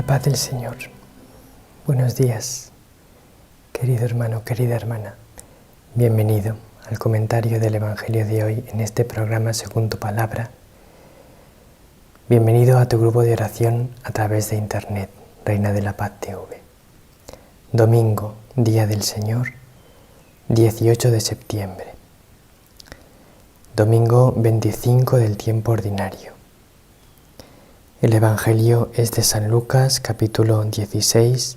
paz del Señor. Buenos días, querido hermano, querida hermana. Bienvenido al comentario del Evangelio de hoy en este programa Según tu Palabra. Bienvenido a tu grupo de oración a través de Internet, Reina de la Paz TV. Domingo, Día del Señor, 18 de septiembre. Domingo 25 del tiempo ordinario. El Evangelio es de San Lucas, capítulo 16,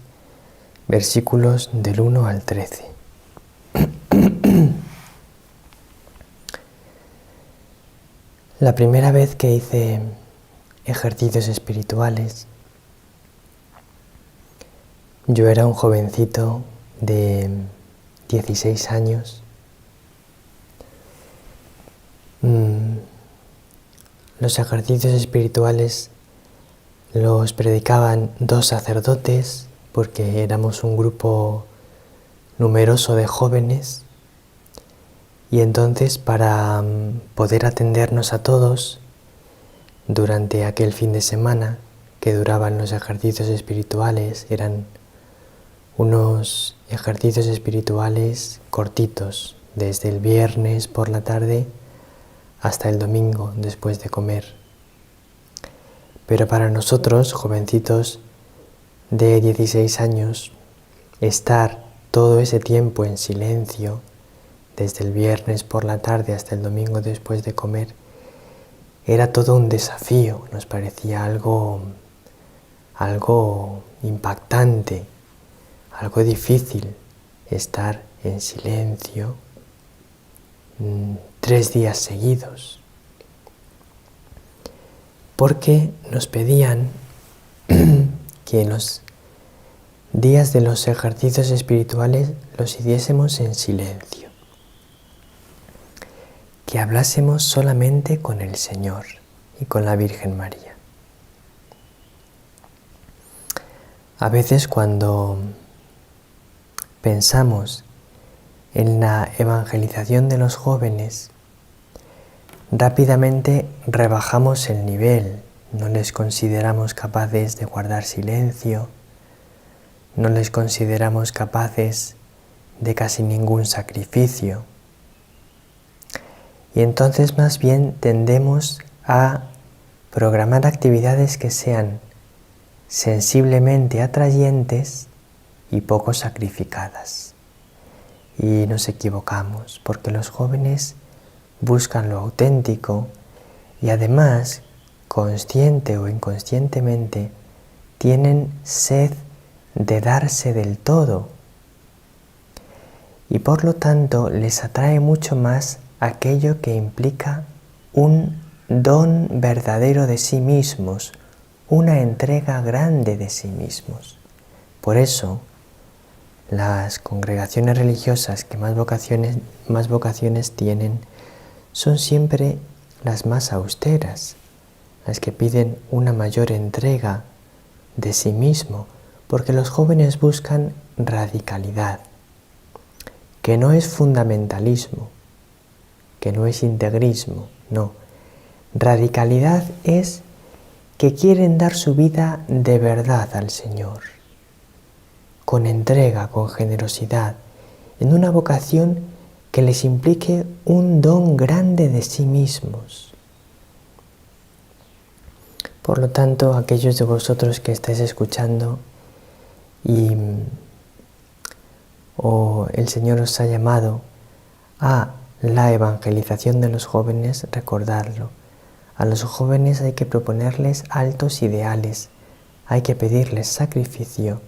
versículos del 1 al 13. La primera vez que hice ejercicios espirituales, yo era un jovencito de 16 años. Los ejercicios espirituales los predicaban dos sacerdotes porque éramos un grupo numeroso de jóvenes, y entonces para poder atendernos a todos durante aquel fin de semana que duraban los ejercicios espirituales, eran unos ejercicios espirituales cortitos, desde el viernes por la tarde hasta el domingo después de comer. Pero para nosotros, jovencitos de 16 años, estar todo ese tiempo en silencio, desde el viernes por la tarde hasta el domingo después de comer, era todo un desafío, nos parecía algo impactante, algo difícil, estar en silencio 3 días seguidos. Porque nos pedían que en los días de los ejercicios espirituales los hiciésemos en silencio, que hablásemos solamente con el Señor y con la Virgen María. A veces cuando pensamos en la evangelización de los jóvenes, rápidamente rebajamos el nivel, no les consideramos capaces de guardar silencio, no les consideramos capaces de casi ningún sacrificio. Y entonces más bien tendemos a programar actividades que sean sensiblemente atrayentes y poco sacrificadas. Y nos equivocamos, porque los jóvenes buscan lo auténtico y además, consciente o inconscientemente, tienen sed de darse del todo. Y por lo tanto les atrae mucho más aquello que implica un don verdadero de sí mismos, una entrega grande de sí mismos. Por eso, las congregaciones religiosas que más vocaciones tienen son siempre las más austeras, las que piden una mayor entrega de sí mismo, porque los jóvenes buscan radicalidad, que no es fundamentalismo, que no es integrismo, no. Radicalidad es que quieren dar su vida de verdad al Señor, con entrega, con generosidad, en una vocación que les implique un don grande de sí mismos. Por lo tanto, aquellos de vosotros que estáis escuchando o el Señor os ha llamado a la evangelización de los jóvenes, recordadlo. A los jóvenes hay que proponerles altos ideales, hay que pedirles sacrificio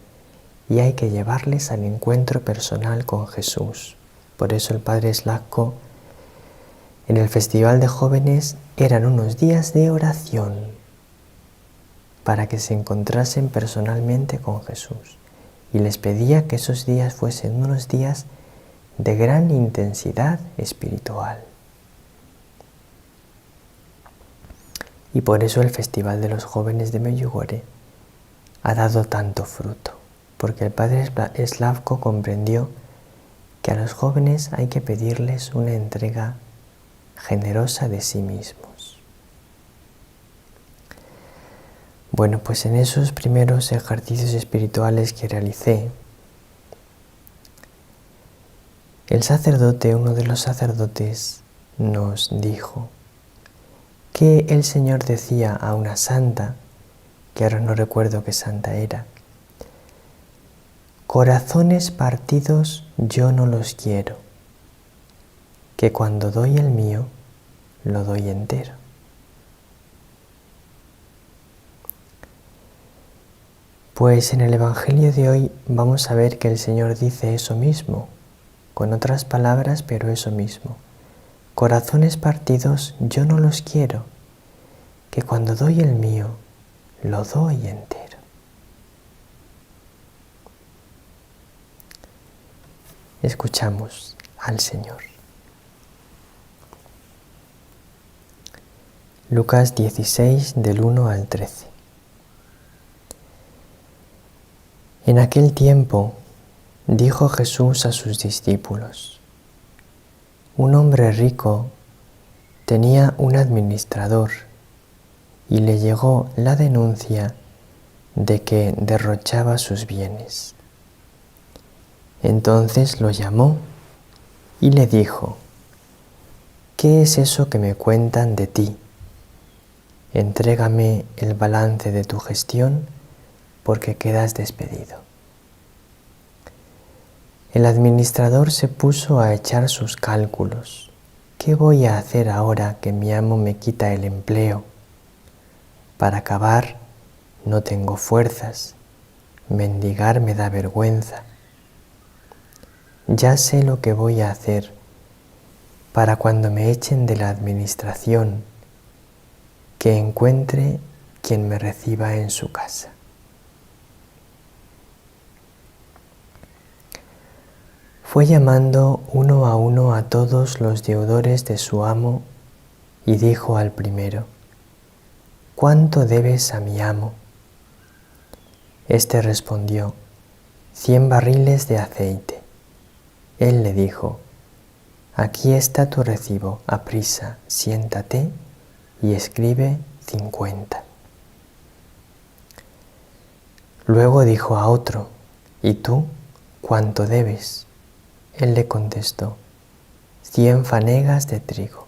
y hay que llevarles al encuentro personal con Jesús. Por eso el Padre Slavko, en el Festival de Jóvenes, eran unos días de oración para que se encontrasen personalmente con Jesús. Y les pedía que esos días fuesen unos días de gran intensidad espiritual. Y por eso el Festival de los Jóvenes de Medjugorje ha dado tanto fruto, porque el Padre Slavko comprendió que a los jóvenes hay que pedirles una entrega generosa de sí mismos. Bueno, pues en esos primeros ejercicios espirituales que realicé, el sacerdote, uno de los sacerdotes, nos dijo que el Señor decía a una santa, que ahora no recuerdo qué santa era: corazones partidos yo no los quiero, que cuando doy el mío, lo doy entero. Pues en el Evangelio de hoy vamos a ver que el Señor dice eso mismo, con otras palabras, pero eso mismo. Corazones partidos yo no los quiero, que cuando doy el mío, lo doy entero. Escuchamos al Señor. Lucas 16, del 1 al 13. En aquel tiempo dijo Jesús a sus discípulos: un hombre rico tenía un administrador y le llegó la denuncia de que derrochaba sus bienes. Entonces lo llamó y le dijo: ¿qué es eso que me cuentan de ti? Entrégame el balance de tu gestión, porque quedas despedido. El administrador se puso a echar sus cálculos. ¿Qué voy a hacer ahora que mi amo me quita el empleo? Para acabar, no tengo fuerzas. Mendigar me da vergüenza. Ya sé lo que voy a hacer para cuando me echen de la administración, que encuentre quien me reciba en su casa. Fue llamando uno a todos los deudores de su amo y dijo al primero: ¿cuánto debes a mi amo? Este respondió: 100 barriles de aceite. Él le dijo: aquí está tu recibo, aprisa, siéntate y escribe 50. Luego dijo a otro: ¿y tú cuánto debes? Él le contestó: 100 fanegas de trigo.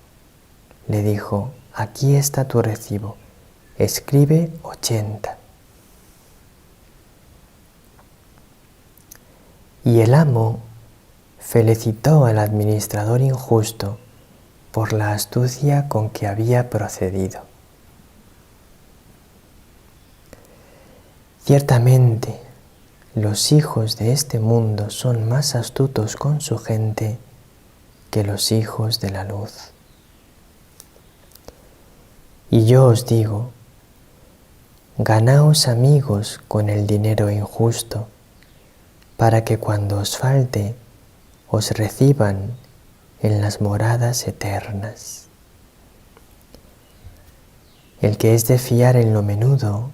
Le dijo: aquí está tu recibo, escribe 80. Y el amo felicitó al administrador injusto por la astucia con que había procedido. Ciertamente, los hijos de este mundo son más astutos con su gente que los hijos de la luz. Y yo os digo: ganaos amigos con el dinero injusto, para que cuando os falte, os reciban en las moradas eternas. El que es de fiar en lo menudo,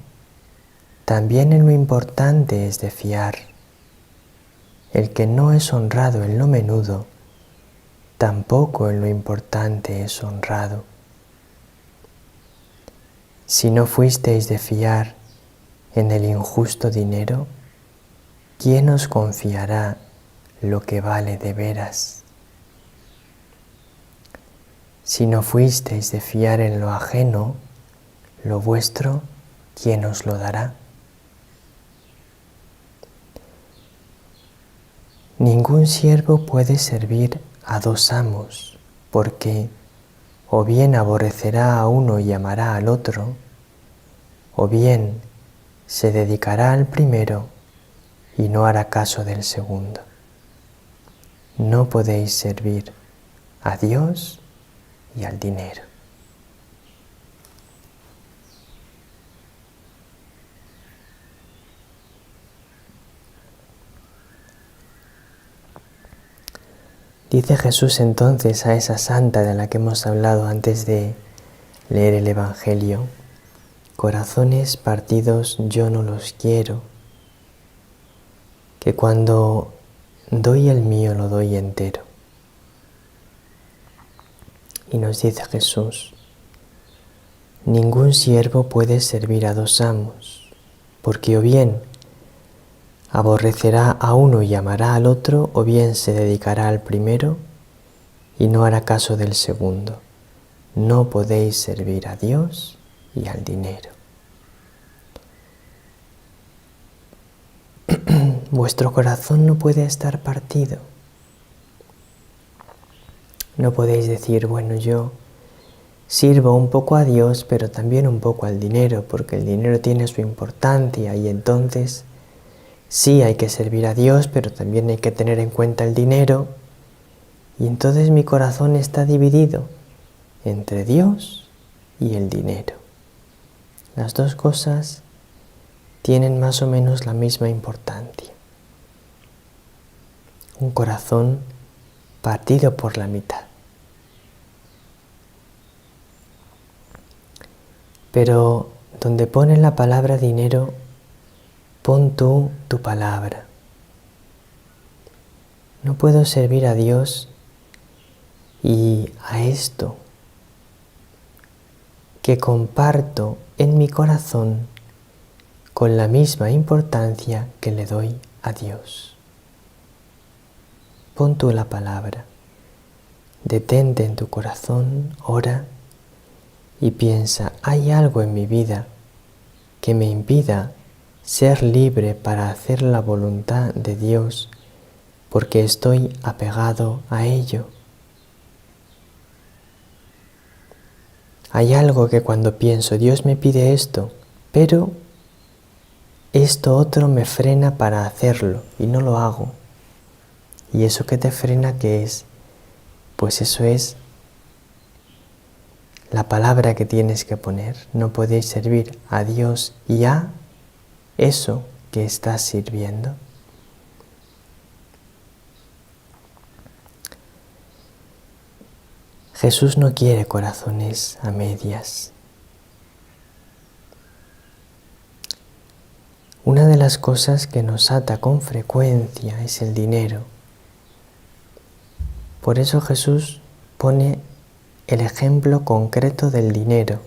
también en lo importante es de fiar. El que no es honrado en lo menudo, tampoco en lo importante es honrado. Si no fuisteis de fiar en el injusto dinero, ¿quién os confiará lo que vale de veras? Si no fuisteis de fiar en lo ajeno, lo vuestro, ¿quién os lo dará? Ningún siervo puede servir a dos amos, porque o bien aborrecerá a uno y amará al otro, o bien se dedicará al primero y no hará caso del segundo. No podéis servir a Dios y al dinero. Dice Jesús entonces a esa santa de la que hemos hablado antes de leer el Evangelio: corazones partidos yo no los quiero, que cuando doy el mío lo doy entero. Y nos dice Jesús: Ningún siervo puede servir a dos amos, porque o bien aborrecerá a uno y amará al otro, o bien se dedicará al primero y no hará caso del segundo. No podéis servir a Dios y al dinero. Vuestro corazón no puede estar partido. No podéis decir, bueno, yo sirvo un poco a Dios, pero también un poco al dinero, porque el dinero tiene su importancia y entonces sí hay que servir a Dios, pero también hay que tener en cuenta el dinero. Y entonces mi corazón está dividido entre Dios y el dinero. Las dos cosas tienen más o menos la misma importancia. Un corazón partido por la mitad. Pero donde pone la palabra dinero, pon tú tu palabra. No puedo servir a Dios y a esto que comparto en mi corazón con la misma importancia que le doy a Dios. Pon tú la palabra, detente en tu corazón, ora y piensa, ¿hay algo en mi vida que me impida ser libre para hacer la voluntad de Dios porque estoy apegado a ello? Hay algo que cuando pienso, Dios me pide esto, pero esto otro me frena para hacerlo y no lo hago. ¿Y eso que te frena qué es? Pues eso es la palabra que tienes que poner. No podéis servir a Dios y a eso que estás sirviendo. Jesús no quiere corazones a medias. Una de las cosas que nos ata con frecuencia es el dinero. Por eso Jesús pone el ejemplo concreto del dinero,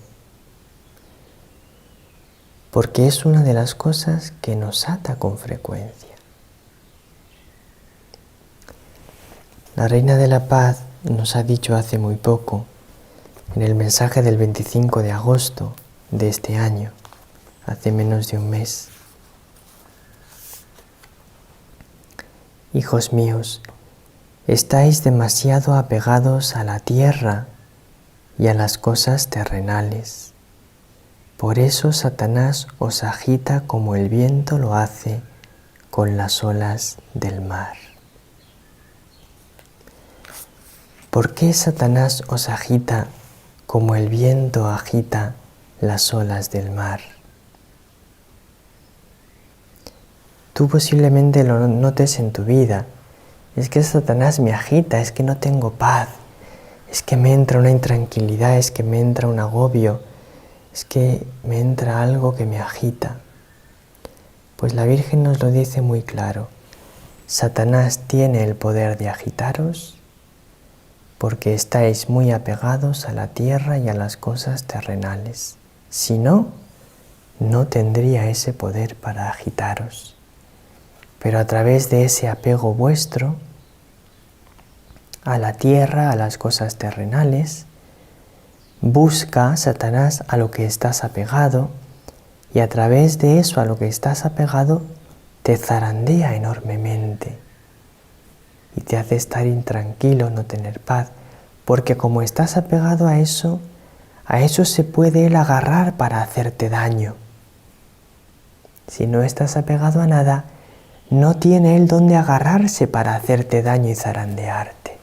porque es una de las cosas que nos ata con frecuencia. La Reina de la Paz nos ha dicho hace muy poco, en el mensaje del 25 de agosto de este año, hace menos de un mes: hijos míos, estáis demasiado apegados a la tierra y a las cosas terrenales. Por eso Satanás os agita como el viento lo hace con las olas del mar. ¿Por qué Satanás os agita como el viento agita las olas del mar? Tú posiblemente lo notes en tu vida. Es que Satanás me agita, es que no tengo paz, es que me entra una intranquilidad, es que me entra un agobio, es que me entra algo que me agita. Pues la Virgen nos lo dice muy claro. Satanás tiene el poder de agitaros porque estáis muy apegados a la tierra y a las cosas terrenales. Si no, no tendría ese poder para agitaros. Pero a través de ese apego vuestro a la tierra, a las cosas terrenales, busca Satanás a lo que estás apegado y a través de eso a lo que estás apegado te zarandea enormemente y te hace estar intranquilo, no tener paz, porque como estás apegado a eso se puede él agarrar para hacerte daño. Si no estás apegado a nada, no tiene él dónde agarrarse para hacerte daño y zarandearte.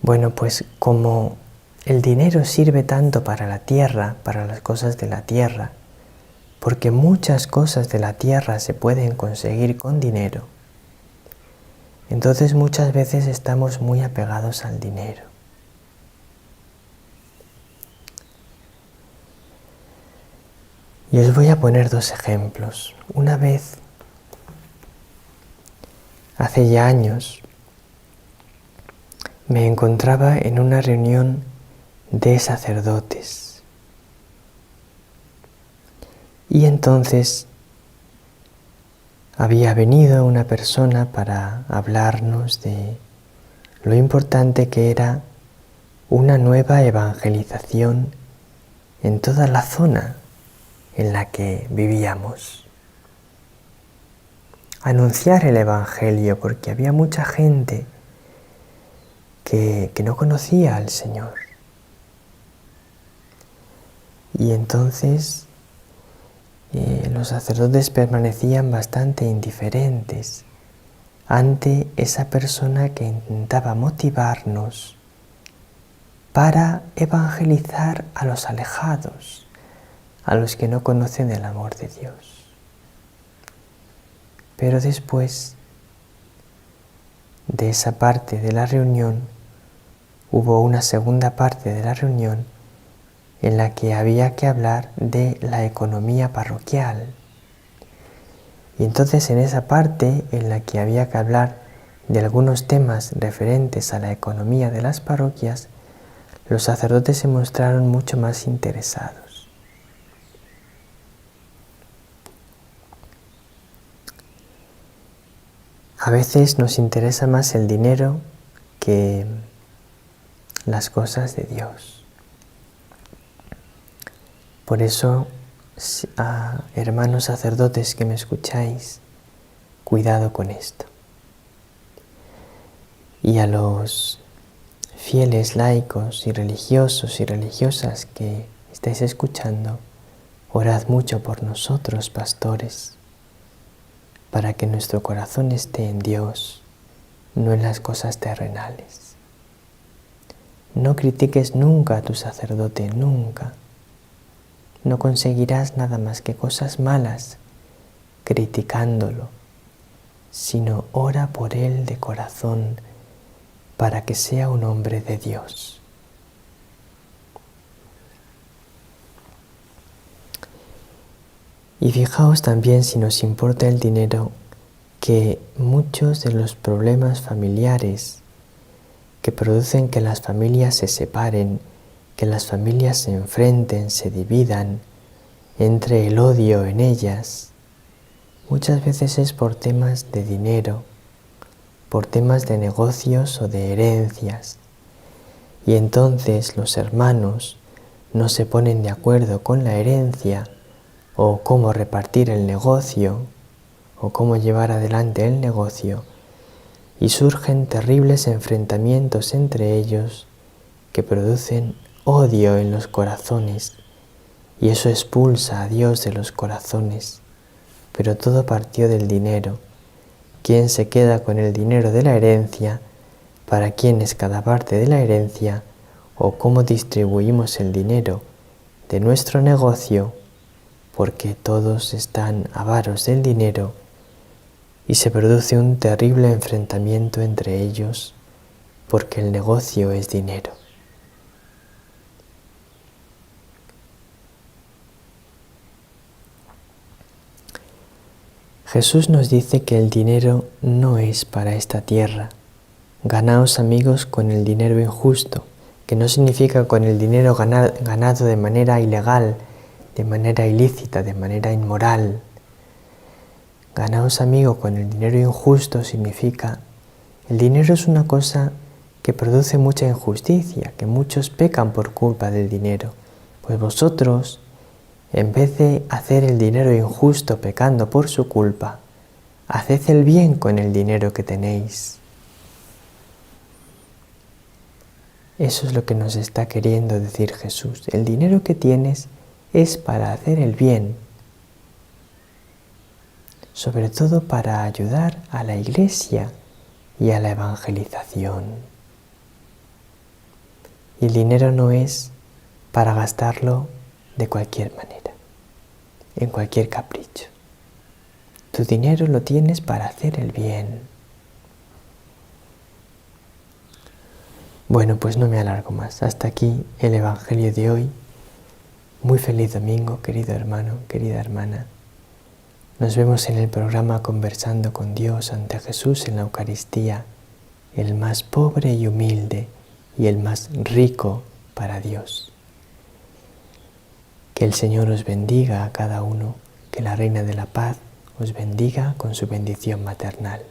Bueno, pues como el dinero sirve tanto para la tierra, para las cosas de la tierra, porque muchas cosas de la tierra se pueden conseguir con dinero, entonces muchas veces estamos muy apegados al dinero. Y os voy a poner dos ejemplos. Una vez, hace ya años, me encontraba en una reunión de sacerdotes. Y entonces había venido una persona para hablarnos de lo importante que era una nueva evangelización en toda la zona en la que vivíamos. Anunciar el Evangelio, porque había mucha gente que no conocía al Señor. Y entonces los sacerdotes permanecían bastante indiferentes ante esa persona que intentaba motivarnos para evangelizar a los alejados, a los que no conocen el amor de Dios. Pero después de esa parte de la reunión, hubo una segunda parte de la reunión en la que había que hablar de la economía parroquial. Y entonces en esa parte en la que había que hablar de algunos temas referentes a la economía de las parroquias, los sacerdotes se mostraron mucho más interesados. A veces nos interesa más el dinero que las cosas de Dios. Por eso, hermanos sacerdotes que me escucháis, cuidado con esto. Y a los fieles laicos y religiosos y religiosas que estáis escuchando, orad mucho por nosotros, pastores, para que nuestro corazón esté en Dios, no en las cosas terrenales. No critiques nunca a tu sacerdote, nunca. No conseguirás nada más que cosas malas criticándolo, sino ora por él de corazón para que sea un hombre de Dios. Y fijaos también, si nos importa el dinero, que muchos de los problemas familiares que producen que las familias se separen, que las familias se enfrenten, se dividan, entre el odio en ellas, muchas veces es por temas de dinero, por temas de negocios o de herencias. Y entonces los hermanos no se ponen de acuerdo con la herencia o cómo repartir el negocio o cómo llevar adelante el negocio, y surgen terribles enfrentamientos entre ellos que producen odio en los corazones, y eso expulsa a Dios de los corazones. Pero todo partió del dinero. ¿Quién se queda con el dinero de la herencia? ¿Para quién es cada parte de la herencia? ¿O cómo distribuimos el dinero de nuestro negocio? Porque todos están avaros del dinero y se produce un terrible enfrentamiento entre ellos porque el negocio es dinero. Jesús nos dice que el dinero no es para esta tierra. Ganaos, amigos, con el dinero injusto, que no significa con el dinero ganado de manera ilegal, de manera ilícita, de manera inmoral. Ganaos, amigo, con el dinero injusto significa, el dinero es una cosa que produce mucha injusticia, que muchos pecan por culpa del dinero. Pues vosotros, en vez de hacer el dinero injusto pecando por su culpa, haced el bien con el dinero que tenéis. Eso es lo que nos está queriendo decir Jesús. El dinero que tienes es para hacer el bien, sobre todo para ayudar a la Iglesia y a la evangelización. Y el dinero no es para gastarlo de cualquier manera, en cualquier capricho. Tu dinero lo tienes para hacer el bien. Bueno, pues no me alargo más. Hasta aquí el Evangelio de hoy. Muy feliz domingo, querido hermano, querida hermana. Nos vemos en el programa Conversando con Dios ante Jesús en la Eucaristía el más pobre y humilde y el más rico para Dios. Que el Señor os bendiga a cada uno, que la Reina de la Paz os bendiga con su bendición maternal.